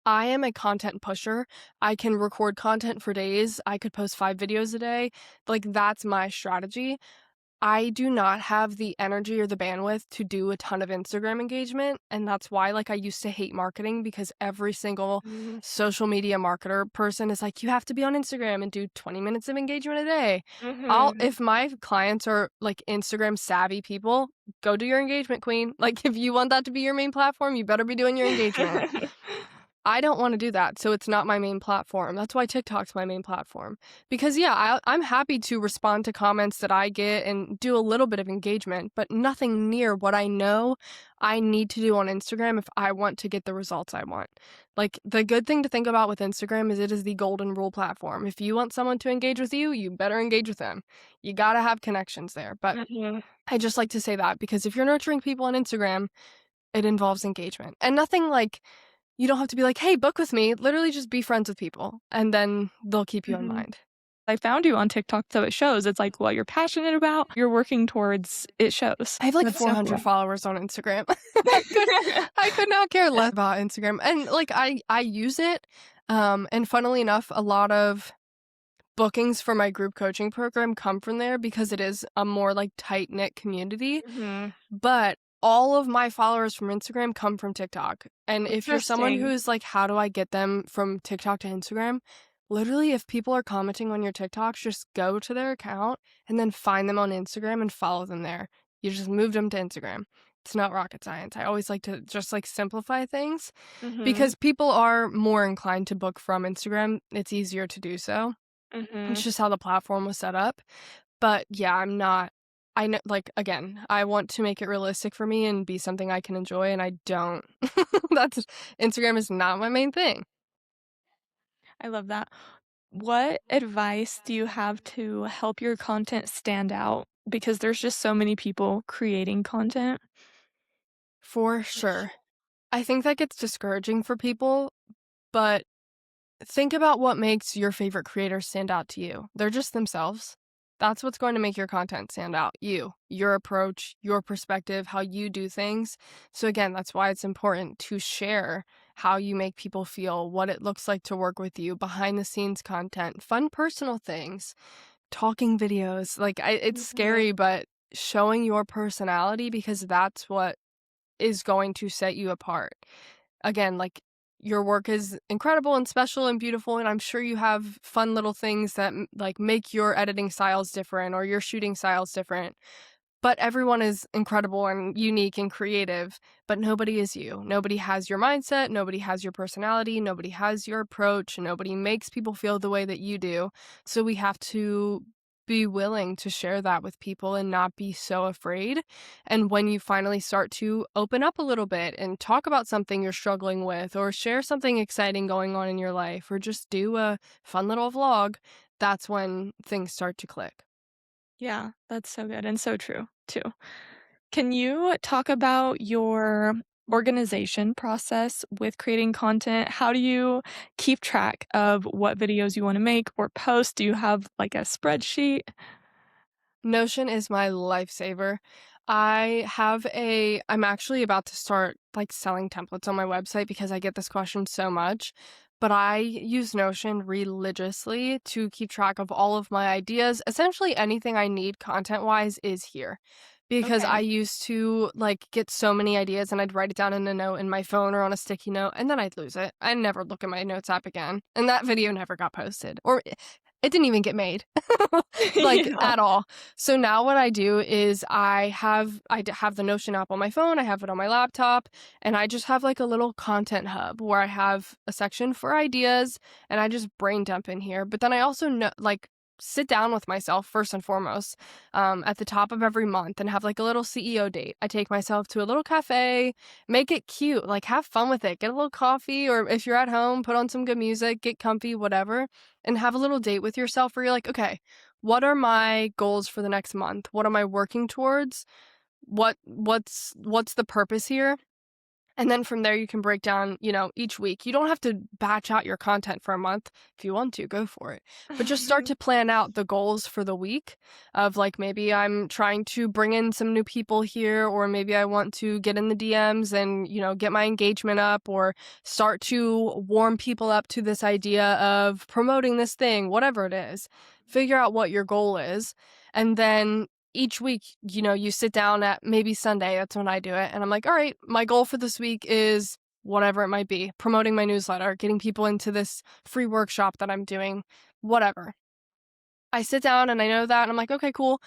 I am a content pusher. I can record content for days. I could post 5 videos a day. Like, that's my strategy. I do not have the energy or the bandwidth to do a ton of Instagram engagement, and that's why, like, I used to hate marketing because every single Mhm. social media marketer person is like, "You have to be on Instagram and do 20 minutes of engagement a day." Mhm. If my clients are, like, Instagram savvy people, go do your engagement, queen. Like, if you want that to be your main platform, you better be doing your engagement. I don't wanna do that, so it's not my main platform. That's why TikTok's my main platform. Because, yeah, I'm happy to respond to comments that I get and do a little bit of engagement, but nothing near what I know I need to do on Instagram if I want to get the results I want. Like, the good thing to think about with Instagram is it is the golden rule platform. If you want someone to engage with you, you better engage with them. You gotta have connections there, but Mhm. I just like to say that because if you're nurturing people on Instagram, it involves engagement. And nothing like you don't have to be like, "Hey, book with me." Literally just be friends with people, and then they'll keep you in Mhm. mind. I found you on TikTok, so it shows. It's like what you're passionate about, you're working towards, it shows. I have, like, That's so 400 cool. followers on Instagram. I could I could not care less about Instagram, and, like, I use it, and funnily enough, a lot of bookings for my group coaching program come from there because it is a more, like, tight-knit community. Mhm. But all of my followers from Instagram come from TikTok. And if you're someone who Interesting. is like, how do I get them from TikTok to Instagram? Literally, if people are commenting on your TikToks, just go to their account and then find them on Instagram and follow them there. You just moved them to Instagram. It's not rocket science. I always like to just like simplify things Mhm. because people are more inclined to book from Instagram. It's easier to do so. It's Mhm. just how the platform was set up. But yeah, I'm not I know like, again, I want to make it realistic for me and be something I can enjoy, and I don't. That's Instagram is not my main thing. I love that. What advice do you have to help your content stand out? Because there's just so many people creating content. For sure. I think that gets discouraging for people, but think about what makes your favorite creator stand out to you. They're just themselves. That's what's going to make your content stand out. You, your approach, your perspective, how you do things. So again, that's why it's important to share how you make people feel, what it looks like to work with you, behind the scenes content, fun personal things, talking videos. It's Mhm. scary, but showing your personality, because that's what is going to set you apart. Again, like, your work is incredible and special and beautiful, and I'm sure you have fun little things that like make your editing styles different or your shooting styles different. But everyone is incredible and unique and creative, but nobody is you. Nobody has your mindset, nobody has your personality, nobody has your approach, and nobody makes people feel the way that you do. So we have to be willing to share that with people and not be so afraid. And when you finally start to open up a little bit and talk about something you're struggling with, or share something exciting going on in your life, or just do a fun little vlog, that's when things start to click. Yeah, that's so good and so true too. Can you talk about your organization process with creating content? How do you keep track of what videos you wanna make or post? Do you have, like, a spreadsheet? Notion is my lifesaver. I'm actually about to start like selling templates on my website because I get this question so much. But I use Notion religiously to keep track of all of my ideas. Essentially anything I need content wise is here. Because I Okay. used to like get so many ideas and I'd write it down in a note in my phone or on a sticky note and then I'd lose it. I never look at my notes app again. And that video never got posted. Or it didn't even get made. Like Yeah. at all. So now what I do is I have the Notion app on my phone, I have it on my laptop, and I just have like a little content hub where I have a section for ideas and I just brain dump in here. But then I also know like sit down with myself first and foremost at the top of every month and have like a little CEO date. I take myself to a little cafe, make it cute, like have fun with it. Get a little coffee, or if you're at home, put on some good music, get comfy, whatever, and have a little date with yourself where you're like, okay, what are my goals for the next month? What am I working towards? What's the purpose here? And then from there you can break down, each week. You don't have to batch out your content for a month. If you want to, go for it. But just start to plan out the goals for the week of like maybe I'm trying to bring in some new people here, or maybe I want to get in the DMs and, get my engagement up, or start to warm people up to this idea of promoting this thing, whatever it is. Figure out what your goal is. And then each week, you sit down at maybe Sunday, that's when I do it, and I'm like, all right, my goal for this week is whatever it might be, promoting my newsletter, getting people into this free workshop that I'm doing, whatever. I sit down and I know that, and I'm like, okay, cool.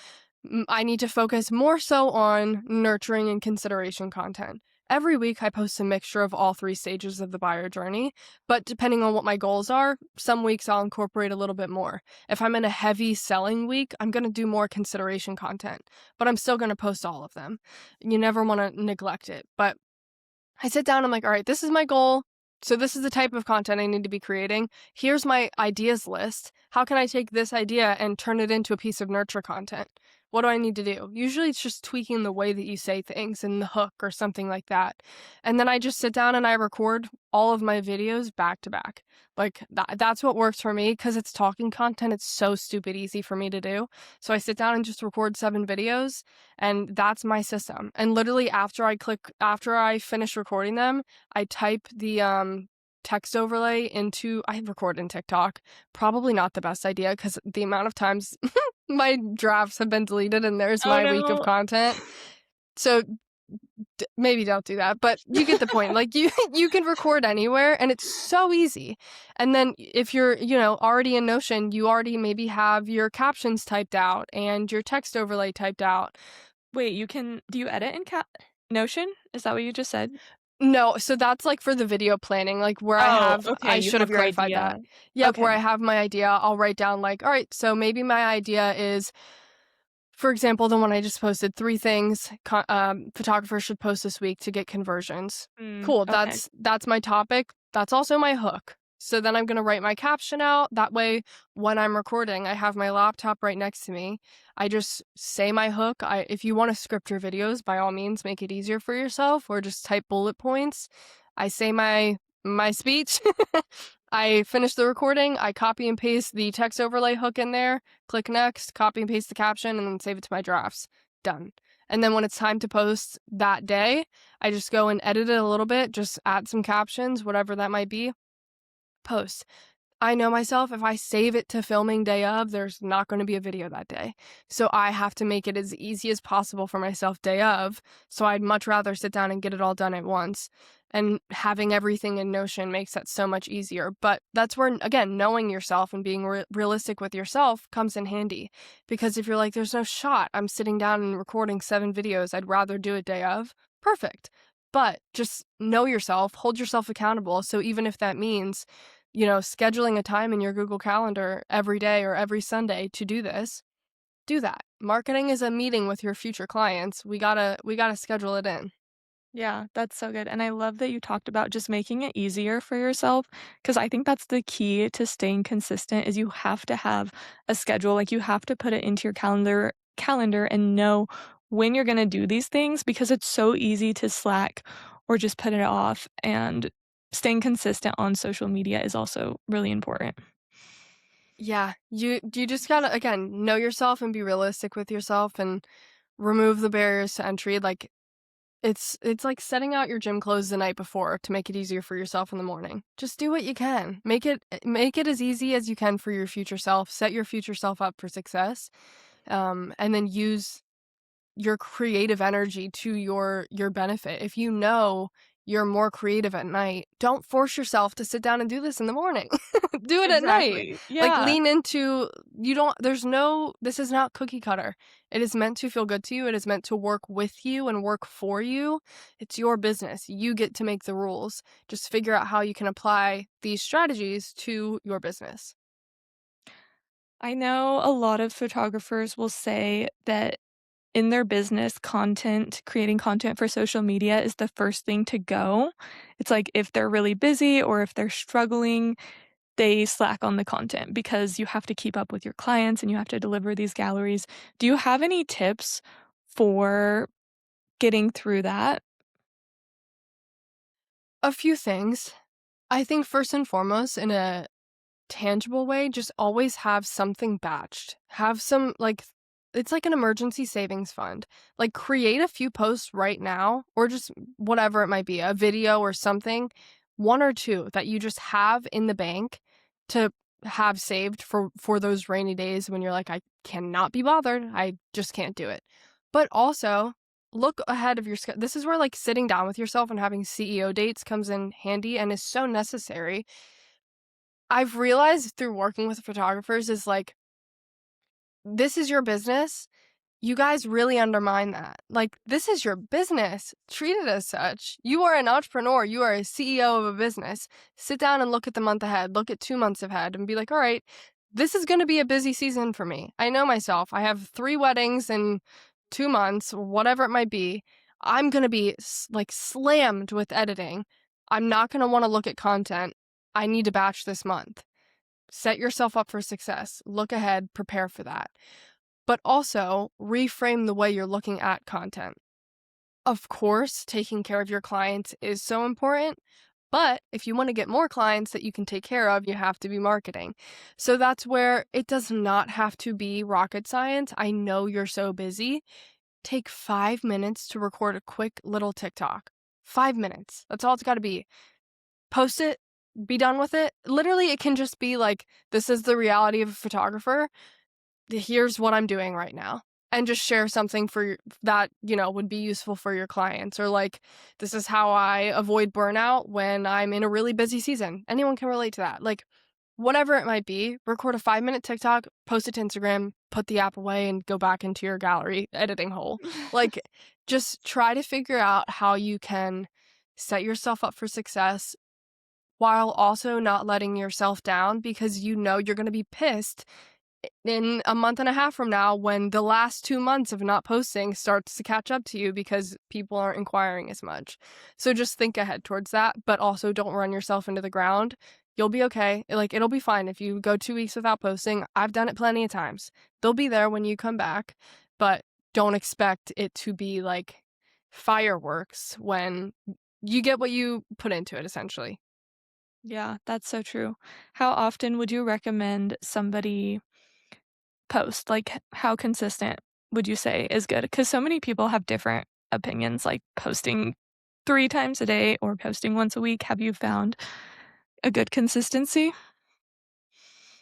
I need to focus more so on nurturing and consideration content. Every week, I post a mixture of all three stages of the buyer journey, but depending on what my goals are, some weeks I'll incorporate a little bit more. If I'm in a heavy selling week, I'm going to do more consideration content, but I'm still going to post all of them. You never want to neglect it, but I sit down, I'm like, all right, this is my goal. So this is the type of content I need to be creating. Here's my ideas list. How can I take this idea and turn it into a piece of nurture content? What do I need to do? Usually it's just tweaking the way that you say things and the hook or something like that. And then I just sit down and I record all of my videos back to back. Like that's what works for me because it's talking content. It's so stupid easy for me to do. So I sit down and just record 7 videos, and that's my system. And literally after I finish recording them, I type the text overlay into I record in TikTok. Probably not the best idea because the amount of times my drafts have been deleted and there's Oh, my week of no. content. So maybe don't do that, but you get the point. Like you can record anywhere and it's so easy. And then if you're, already in Notion, you already maybe have your captions typed out and your text overlay typed out. Wait, do you edit in Notion? Is that what you just said? No, so that's, like, for the video planning, like, where Oh, okay, I you should have have your clarified that. idea. Yep, Okay. where I have my idea, I'll write down, like, "Alright, so maybe my idea is," for example, the one I just posted, 3 things photographers should post this week to get conversions. Cool, Okay. that's my topic, that's also my hook. So then I'm gonna write my caption out, that way, when I'm recording, I have my laptop right next to me. I just say my hook. If you wanna script your videos, by all means, make it easier for yourself or just type bullet points. I say my speech. I finish the recording, I copy and paste the text overlay hook in there, click next, copy and paste the caption, and then save it to my drafts. Done. And then when it's time to post that day, I just go and edit it a little bit, just add some captions, whatever that might be, post. I know myself, if I save it to filming day of, there's not going to be a video that day. So I have to make it as easy as possible for myself day of. So I'd much rather sit down and get it all done at once. And having everything in Notion makes that so much easier. But that's where, again, knowing yourself and being realistic with yourself comes in handy. Because if you're like, there's no shot, I'm sitting down and recording 7 videos, I'd rather do it day of, perfect. But just know yourself, hold yourself accountable. So even if that means scheduling a time in your Google Calendar every day or every Sunday to do this, do that. Marketing is a meeting with your future clients. We gotta schedule it in. Yeah, that's so good, and I love that you talked about just making it easier for yourself, because I think that's the key to staying consistent is you have to have a schedule, like, you have to put it into your calendar and know when you're gonna do these things because it's so easy to slack or just put it off, and staying consistent on social media is also really important. Yeah, you just gotta, again, know yourself and be realistic with yourself and remove the barriers to entry. Like it's like setting out your gym clothes the night before to make it easier for yourself in the morning. Just do what you can. Make it as easy as you can for your future self. Set your future self up for success. And then use your creative energy to your benefit. If you know you're more creative at night, don't force yourself to sit down and do this in the morning. Do it at night. Exactly. Like Yeah. lean into you don't there's no this is not cookie cutter. It is meant to feel good to you. It is meant to work with you and work for you. It's your business. You get to make the rules. Just figure out how you can apply these strategies to your business. I know a lot of photographers will say that in their business, creating content for social media is the first thing to go. It's like if they're really busy or if they're struggling, they slack on the content because you have to keep up with your clients and you have to deliver these galleries. Do you have any tips for getting through that? A few things. I think first and foremost, in a tangible way, just always have something batched. Have some, like, it's like an emergency savings fund. Like, create a few posts right now, or just whatever it might be, a video or something, one or two that you just have in the bank to have saved for those rainy days when you're like, I cannot be bothered. I just can't do it. But also, look ahead of your schedule. This is where like sitting down with yourself and having CEO dates comes in handy and is so necessary. I've realized through working with photographers is like, this is your business. You guys really undermine that. Like, this is your business. Treat it as such. You are an entrepreneur. You are a CEO of a business. Sit down and look at the month ahead. Look at 2 months ahead and be like, all right, this is going to be a busy season for me. I know myself. I have 3 weddings in 2 months, whatever it might be. I'm going to be like slammed with editing. I'm not going to want to look at content. I need to batch this month. Set yourself up for success. Look ahead, prepare for that. But also reframe the way you're looking at content. Of course, taking care of your clients is so important, but if you want to get more clients that you can take care of, you have to be marketing. So that's where it does not have to be rocket science. I know you're so busy. Take 5 minutes to record a quick little TikTok. 5 minutes. That's all it's got to be. Post it, be done with it. Literally, it can just be like, this is the reality of a photographer. Here's what I'm doing right now. And just share something that, would be useful for your clients. Or like, this is how I avoid burnout when I'm in a really busy season. Anyone can relate to that. Like, whatever it might be, record a 5-minute TikTok, post it to Instagram, put the app away, and go back into your gallery editing hole. Like, just try to figure out how you can set yourself up for success while also not letting yourself down, because you're going to be pissed in a month and a half from now when the last 2 months of not posting starts to catch up to you because people aren't inquiring as much. So just think ahead towards that, but also don't run yourself into the ground. You'll be okay. Like, it'll be fine if you go 2 weeks without posting. I've done it plenty of times. They'll be there when you come back, but don't expect it to be like fireworks when you get what you put into it, essentially. Yeah, that's so true. How often would you recommend somebody post? Like, how consistent would you say is good? Because so many people have different opinions, like posting 3 times a day or posting once a week. Have you found a good consistency?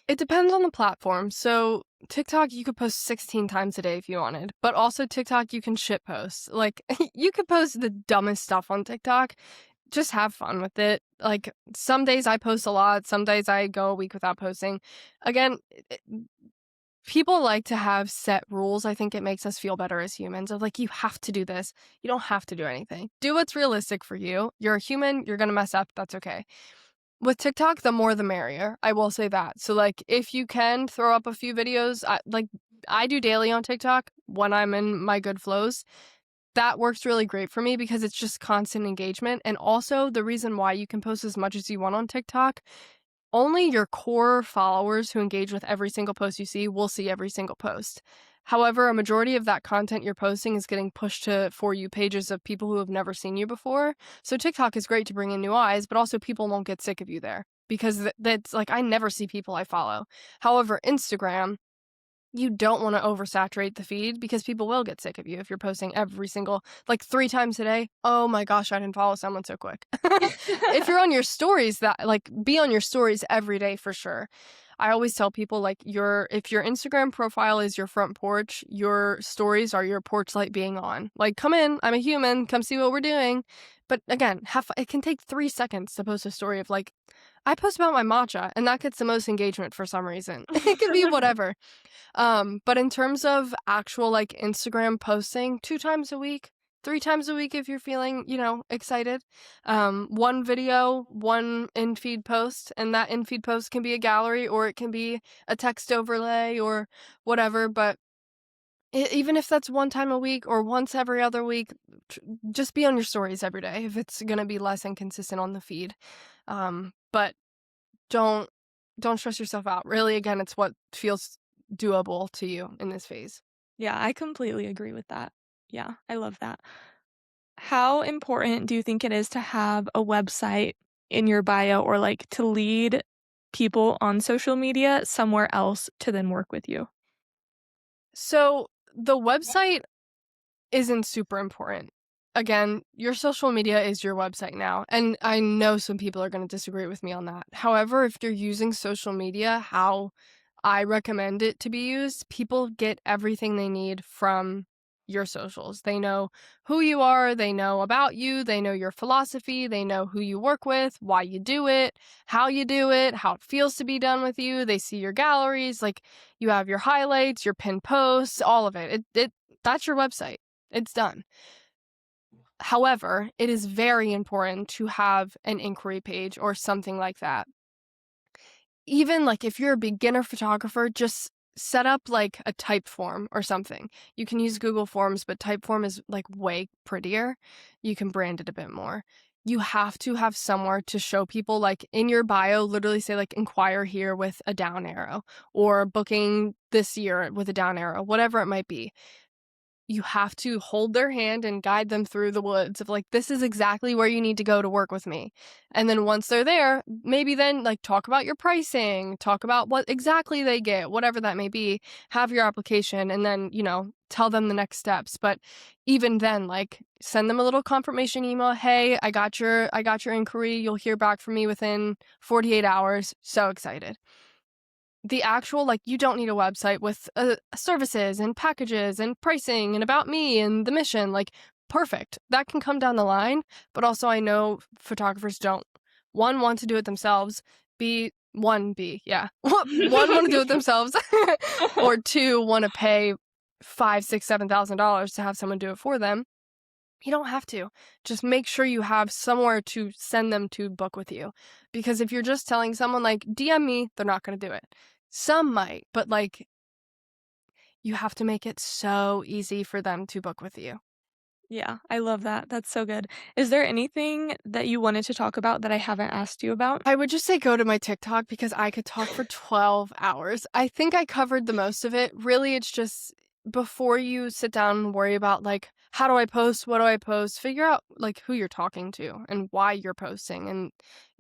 It depends on the platform. So TikTok, you could post 16 times a day if you wanted, but also TikTok, you can shit post. Like, you could post the dumbest stuff on TikTok. Just have fun with it. Like, some days I post a lot, some days I go a week without posting. Again, people like to have set rules. I think it makes us feel better as humans of like, you have to do this. You don't have to do anything. Do what's realistic for you. You're a human, you're gonna mess up. That's okay. With TikTok, the more the merrier. I will say that. So, like, if you can throw up a few videos, I do daily on TikTok when I'm in my good flows. That works really great for me because it's just constant engagement. And also, the reason why you can post as much as you want on TikTok, only your core followers who engage with every single post you see will see every single post. However, a majority of that content you're posting is getting pushed to For You pages of people who have never seen you before. So TikTok is great to bring in new eyes, but also people won't get sick of you there because that's like I never see people I follow. However, Instagram, you don't want to oversaturate the feed because people will get sick of you if you're posting every single, like 3 times a day. Oh my gosh, I didn't follow someone so quick. If you're on your stories, that like be on your stories every day for sure. I always tell people like if your Instagram profile is your front porch, your stories are your porch light being on. Like, come in, I'm a human, come see what we're doing. But again, it can take 3 seconds to post a story of like, I post about my matcha and that gets the most engagement for some reason. It could be whatever. But in terms of actual like Instagram posting, 2 times a week, 3 times a week if you're feeling, excited. One video, one in feed post, and that in feed post can be a gallery or it can be a text overlay or whatever. But even if that's 1 time a week or once every other week, just be on your stories every day if it's gonna be less inconsistent on the feed. But don't don't stress yourself out. Really, again, it's what feels doable to you in this phase. Yeah, I completely agree with that. Yeah, I love that. How important do you think it is to have a website in your bio or, like, to lead people on social media somewhere else to then work with you? So the website isn't super important. Again, your social media is your website now, and I know some people are going to disagree with me on that. However, if you're using social media how I recommend it to be used, people get everything they need from your socials. They know who you are, they know about you, they know your philosophy, they know who you work with, why you do it, how it feels to be done with you. They see your galleries, like you have your highlights, your pinned posts, all of it. It that's your website. It's done. However, it is very important to have an inquiry page or something like that. Even like if you're a beginner photographer, just set up like a type form or something. You can use Google Forms, but type form is like way prettier. You can brand it a bit more. You have to have somewhere to show people, like in your bio, literally say like inquire here with a down arrow or booking this year with a down arrow, whatever it might be. You have to hold their hand and guide them through the woods of like, this is exactly where you need to go to work with me. And then once they're there, maybe then like talk about your pricing, talk about what exactly they get, whatever that may be, have your application and then, tell them the next steps. But even then, like send them a little confirmation email. Hey, I got your inquiry. You'll hear back from me within 48 hours. So excited. The actual, like, you don't need a website with services and packages and pricing and about me and the mission. Like, perfect. That can come down the line. But also, I know photographers don't, one, want to do it themselves. Yeah. One, want to do it themselves. Or two, want to pay 5, 6, $7,000 to have someone do it for them. You don't have to. Just make sure you have somewhere to send them to book with you. Because if you're just telling someone, like, DM me, they're not going to do it. Some might, but like, you have to make it so easy for them to book with you. Yeah, I love that. That's so good. Is there anything that you wanted to talk about that I haven't asked you about? I would just say go to my TikTok because I could talk for 12 hours. I think I covered the most of it. Really, it's just before you sit down and worry about, like, how do I post? What do I post? Figure out, like, who you're talking to and why you're posting, and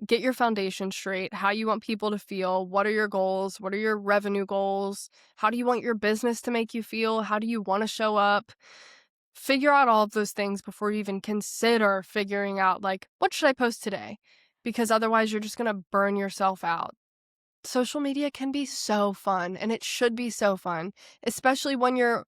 get your foundation straight, how you want people to feel, what are your goals, what are your revenue goals, how do you want your business to make you feel, how do you want to show up? Figure out all of those things before you even consider figuring out, like, what should I post today? Because otherwise you're just going to burn yourself out. Social media can be so fun, and it should be so fun, especially when you're,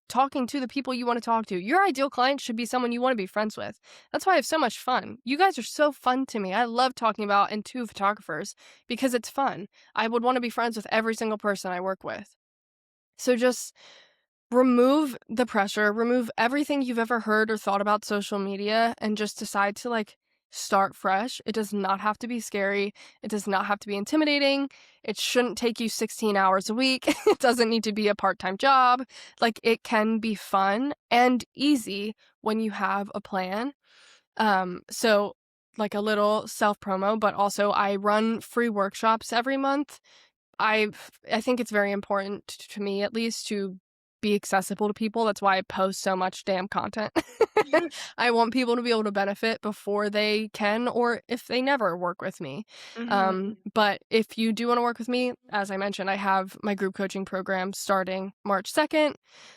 talking to the people you want to talk to. Your ideal client should be someone you want to be friends with. That's why I have so much fun. You guys are so fun to me. I love talking about and to photographers because it's fun. I would want to be friends with every single person I work with. So just remove the pressure, remove everything you've ever heard or thought about social media, and just decide to, like, start fresh. It does not have to be scary. It does not have to be intimidating. It shouldn't take you 16 hours a week. It doesn't need to be a part-time job. Like, it can be fun and easy when you have a plan. So like a little self promo, but also I run free workshops every month. I think it's very important to me, at least, to be accessible to people. That's why I post so much damn content. I want people to be able to benefit before they can, or if they never work with me. Mhm. But if you do want to work with me, as I mentioned, I have my group coaching program starting March 2nd.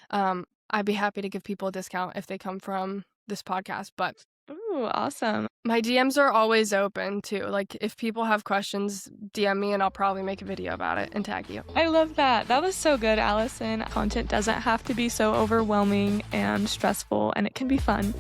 I'd be happy to give people a discount if they come from this podcast, but Ooh, awesome. my DMs are always open too. Like, if people have questions, DM me and I'll probably make a video about it and tag you. I love that. That was so good, Allison. Content doesn't have to be so overwhelming and stressful, and it can be fun.